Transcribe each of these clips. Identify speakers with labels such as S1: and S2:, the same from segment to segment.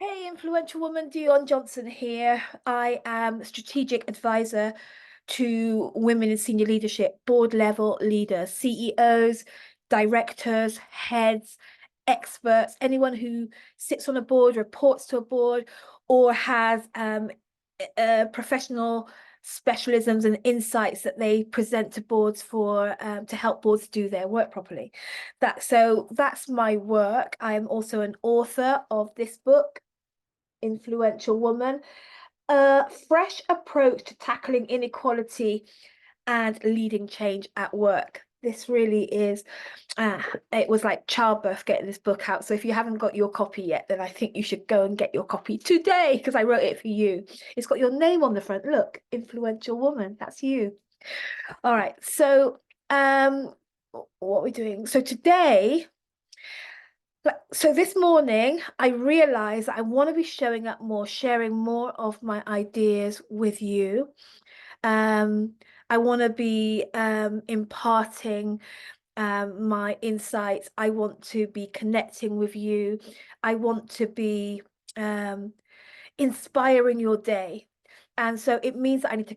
S1: Hey, influential woman, Dion Johnson here. I am a strategic advisor to women in senior leadership, board level leaders, CEOs, directors, heads, experts, anyone who sits on a board, reports to a board, or has professional specialisms and insights that they present to boards for to help boards do their work properly. That's my work. I am also an author of this book, Influential Woman, a fresh approach to tackling inequality and leading change at work. This really is, it was like childbirth getting this book out. So if you haven't got your copy yet, then I think you should go and get your copy today because I wrote it for you. It's got your name on the front. Look, Influential Woman, that's you. All right. Um, what are we doing? So this morning, I realized I want to be showing up more, sharing more of my ideas with you. Um, I want to be imparting my insights. I want to be connecting with you. I want to be um, inspiring your day. And so it means that I need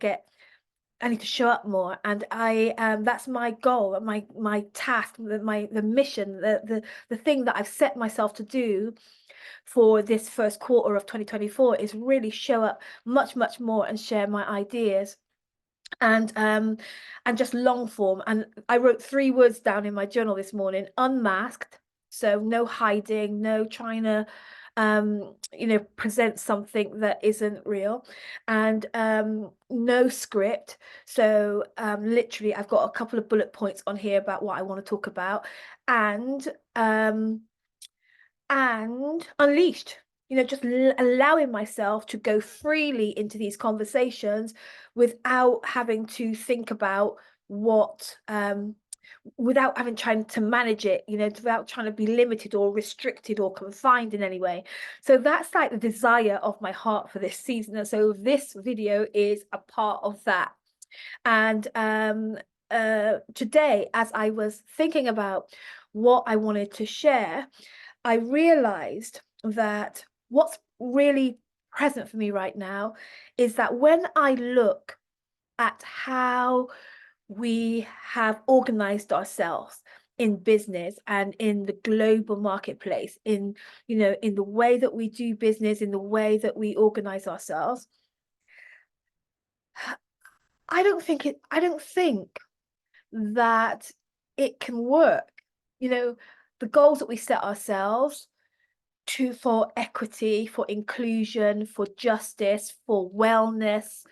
S1: to show up more, and I that's my goal, my task, the mission, the thing that I've set myself to do for this first quarter of 2024 is really show up much more and share my ideas and just long form. And I wrote 3 words down in my journal this morning: unmasked. So no hiding, no trying to present something that isn't real, and no script. So literally I've got a couple of bullet points on here about what I want to talk about, and um and unleashed, just allowing myself to go freely into these conversations without having to think about what without having trying to manage it, without trying to be limited or restricted or confined in any way. So that's like the desire of my heart for this season, and so this video is a part of that. And today, as I was thinking about what I wanted to share, I realized that what's really present for me right now is that when I look at how we have organized ourselves in business and in the global marketplace, in the way that we do business, in the way that we organize ourselves, I don't think that it can work. You know, the goals that we set ourselves for equity, for inclusion, for justice, for wellness,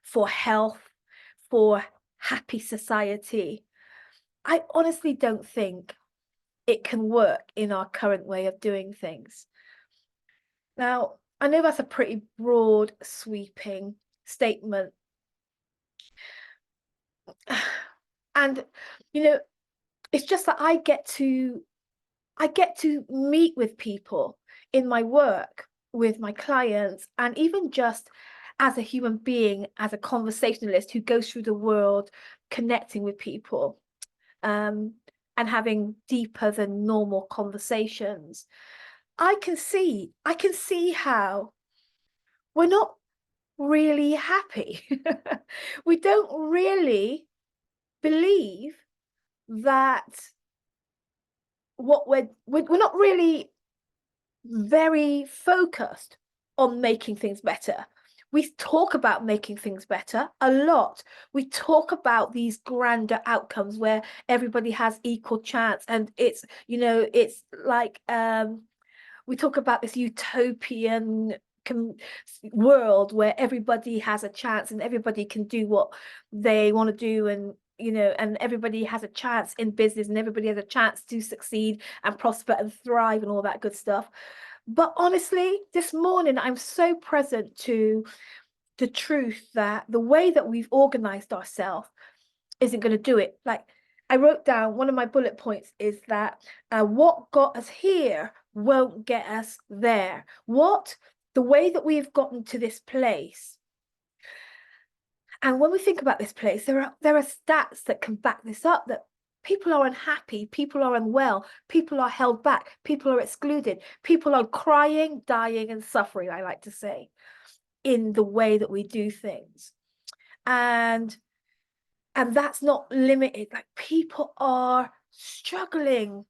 S1: for health, for happy society. I honestly don't think it can work in our current way of doing things. Now, I know that's a pretty broad, sweeping statement. And, you know, it's just that I get to meet with people in my work, with my clients, and even just as a human being, as a conversationalist who goes through the world connecting with people, um, and having deeper than normal conversations. I can see how we're not really happy. We don't really believe that we're not really very focused on making things better. We talk about making things better a lot. We talk about these grander outcomes where everybody has equal chance, and it's like we talk about this utopian world where everybody has a chance and everybody can do what they want to do, and everybody has a chance in business, and everybody has a chance to succeed and prosper and thrive and all that good stuff. But honestly, this morning I'm so present to the truth that the way that we've organized ourselves isn't going to do it. Like, I wrote down, one of my bullet points is that what got us here won't get us there. The way that we've gotten to this place. And when we think about this place, there are stats that can back this up, that People are unhappy, people are unwell, people are held back, people are excluded, people are crying, dying, and suffering, I like to say, in the way that we do things. And that's not limited. Like, people are struggling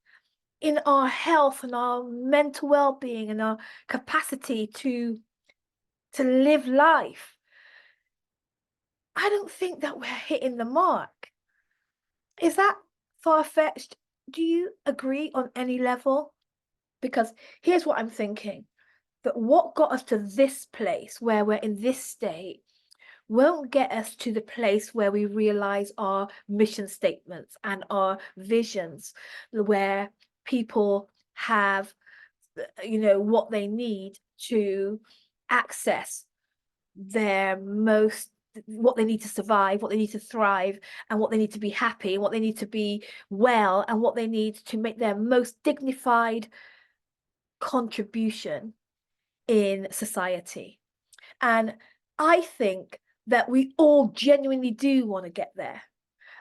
S1: in our health and our mental well-being and our capacity to live life. I don't think that we're hitting the mark. Is that far-fetched? Do you agree on any level? Because here's what I'm thinking, that what got us to this place where we're in this state won't get us to the place where we realize our mission statements and our visions, where people have, you know, what they need to access their most, what they need to survive, what they need to thrive, and what they need to be happy, and what they need to be well, and what they need to make their most dignified contribution in society. And I think that we all genuinely do want to get there.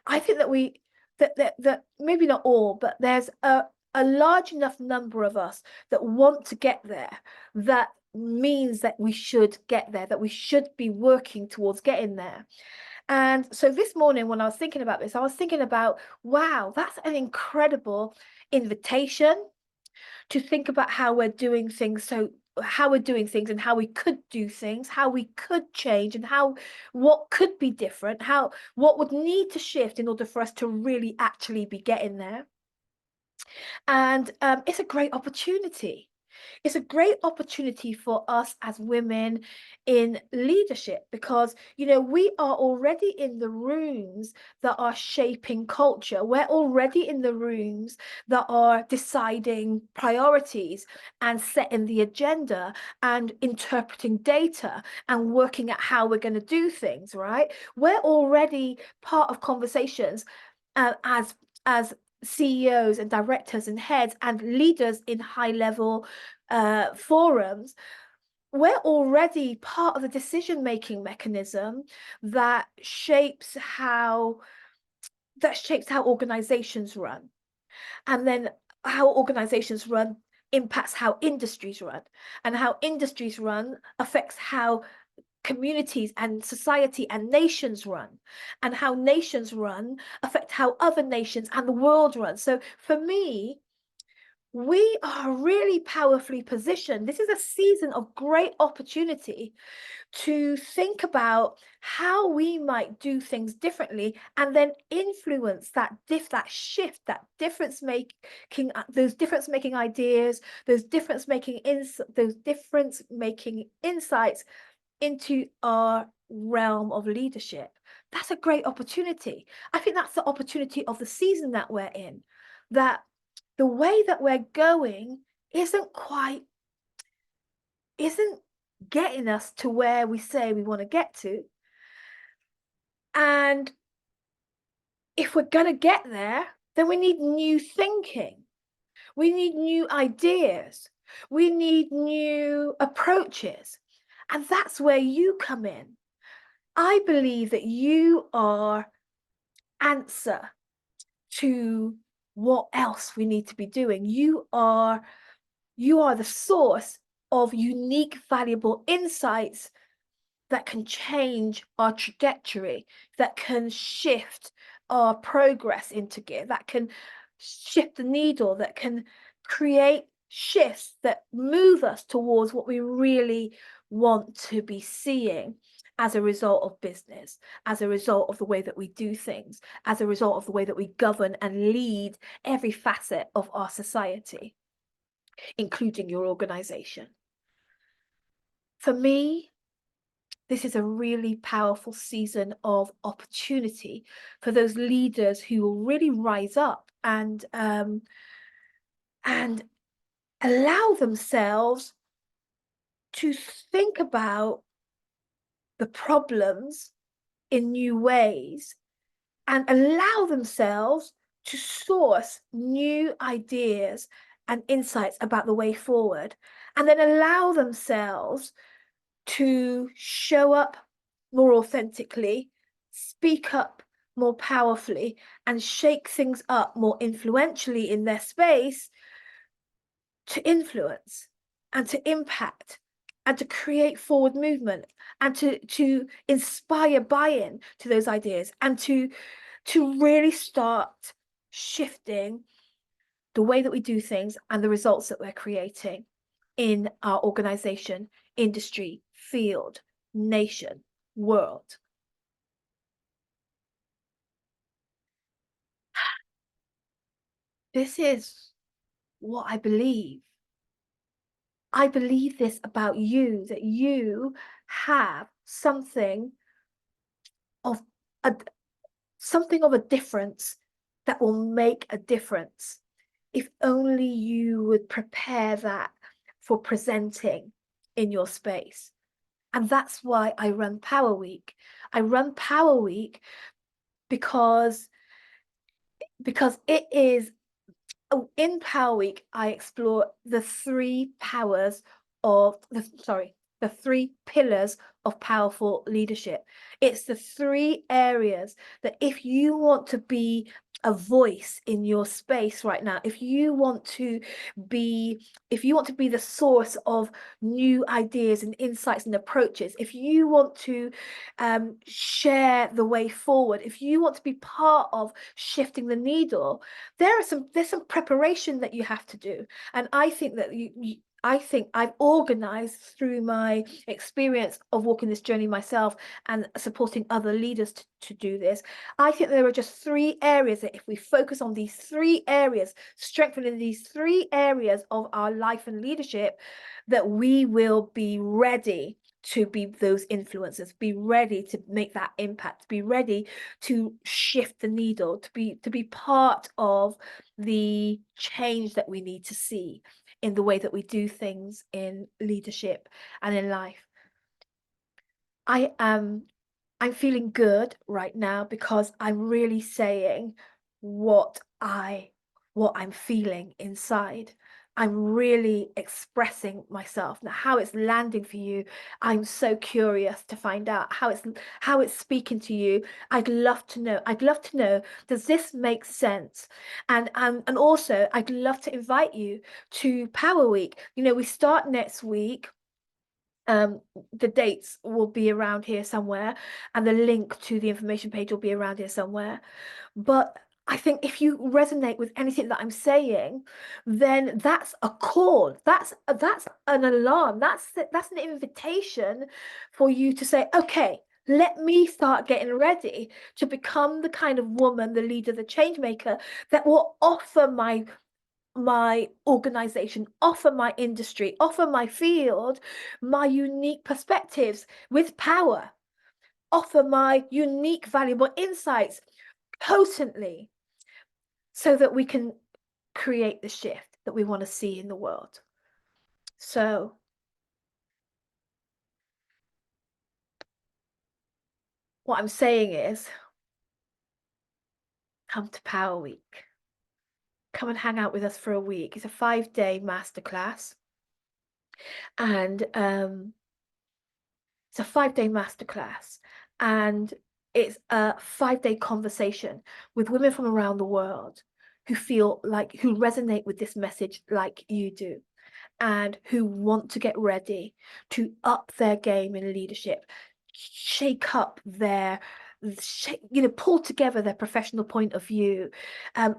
S1: I think that that maybe not all, but there's a large enough number of us that want to get there. That means that we should get there, that we should be working towards getting there. And so this morning, when I was thinking about this, I was thinking about, wow, that's an incredible invitation to think about how we're doing things. So how we're doing things and how we could do things, how we could change, and how, what could be different, how, what would need to shift in order for us to really actually be getting there. And it's a great opportunity. It's a great opportunity for us as women in leadership, because, you know, we are already in the rooms that are shaping culture. We're already in the rooms that are deciding priorities and setting the agenda and interpreting data and working at how we're going to do things, right? We're already part of conversations as CEOs and directors and heads and leaders in high level forums. We're already part of the decision-making mechanism that shapes how organizations run. And then how organizations run impacts how industries run, and how industries run affects how communities and society and nations run, and how nations run affect how other nations and the world run. So for me, we are really powerfully positioned. This is a season of great opportunity to think about how we might do things differently, and then influence that shift, that difference making, those difference making ideas, those difference making insights into our realm of leadership. That's a great opportunity. I think that's the opportunity of the season that we're in, that the way that we're going isn't getting us to where we say we want to get to. And if we're going to get there, then we need new thinking. We need new ideas. We need new approaches. And that's where you come in. I believe that you are answer to what else we need to be doing. You are the source of unique, valuable insights that can change our trajectory, that can shift our progress into gear, that can shift the needle, that can create shifts that move us towards what we really want to be seeing as a result of business, as a result of the way that we do things, as a result of the way that we govern and lead every facet of our society, including your organization. For me, this is a really powerful season of opportunity for those leaders who will really rise up and allow themselves to think about the problems in new ways, and allow themselves to source new ideas and insights about the way forward, and then allow themselves to show up more authentically, speak up more powerfully and shake things up more influentially in their space to influence and to impact and to create forward movement and to inspire buy-in to those ideas and to really start shifting the way that we do things and the results that we're creating in our organization, industry, field, nation, world. This is what I believe. I believe this about you, that you have of a something of a difference that will make a difference. If only you would prepare that for presenting in your space. And that's why I run Power Week. I run Power Week because it is in Power Week, I explore the three powers of the three pillars of powerful leadership. It's the three areas that if you want to be a voice in your space right now, if you want to be the source of new ideas and insights and approaches, if you want to share the way forward, if you want to be part of shifting the needle, there's some preparation that you have to do. And I think that I think I've organized through my experience of walking this journey myself and supporting other leaders to do this. I think there are just three areas that if we focus on these three areas, strengthening these three areas of our life and leadership, that we will be ready to be those influencers, be ready to make that impact, be ready to shift the needle, to be part of the change that we need to see in the way that we do things in leadership and in life. I'm feeling good right now because I'm really saying what I'm feeling inside. I'm really expressing myself. Now, how it's landing for you, I'm so curious to find out how it's speaking to you. I'd love to know. I'd love to know, does this make sense? And also I'd love to invite you to Power Week. You know, we start next week. The dates will be around here somewhere, and the link to the information page will be around here somewhere. But I think if you resonate with anything that I'm saying, then that's a call. That's an alarm. That's an invitation for you to say, okay, let me start getting ready to become the kind of woman, the leader, the change maker that will offer my organization, offer my industry, offer my field, my unique perspectives with power, offer my unique, valuable insights potently so that we can create the shift that we want to see in the world. So, what I'm saying is, come to Power Week. Come and hang out with us for a week. It's a 5-day masterclass. And it's a 5-day masterclass, and it's a 5-day conversation with women from around the world who resonate with this message like you do, and who want to get ready to up their game in leadership, shake up pull together their professional point of view,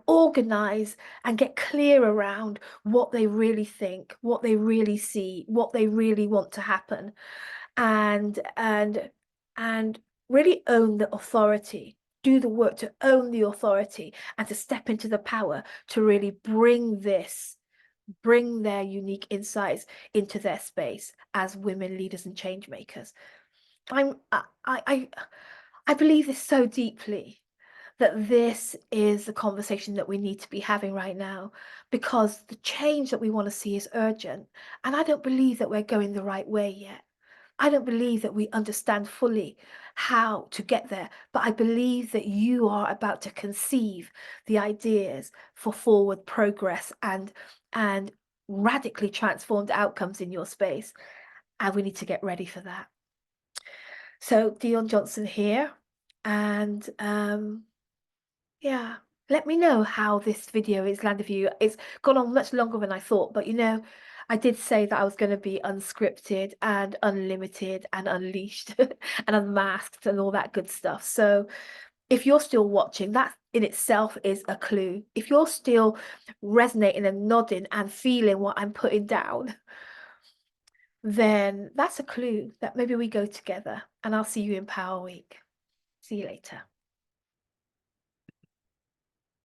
S1: organize and get clear around what they really think, what they really see, what they really want to happen, and really own the authority, do the work to own the authority and to step into the power to really bring their unique insights into their space as women leaders and change makers. I believe this so deeply, that this is the conversation that we need to be having right now, because the change that we want to see is urgent, and I don't believe that we're going the right way yet. I don't believe that we understand fully how to get there, but I believe that you are about to conceive the ideas for forward progress and radically transformed outcomes in your space, and we need to get ready for that. So Dion Johnson here. And yeah, let me know how this video is landed for you. It's gone on much longer than I thought, but I did say that I was going to be unscripted and unlimited and unleashed and unmasked and all that good stuff. So if you're still watching, that in itself is a clue. If you're still resonating and nodding and feeling what I'm putting down, then that's a clue that maybe we go together, and I'll see you in Power Week. See you later.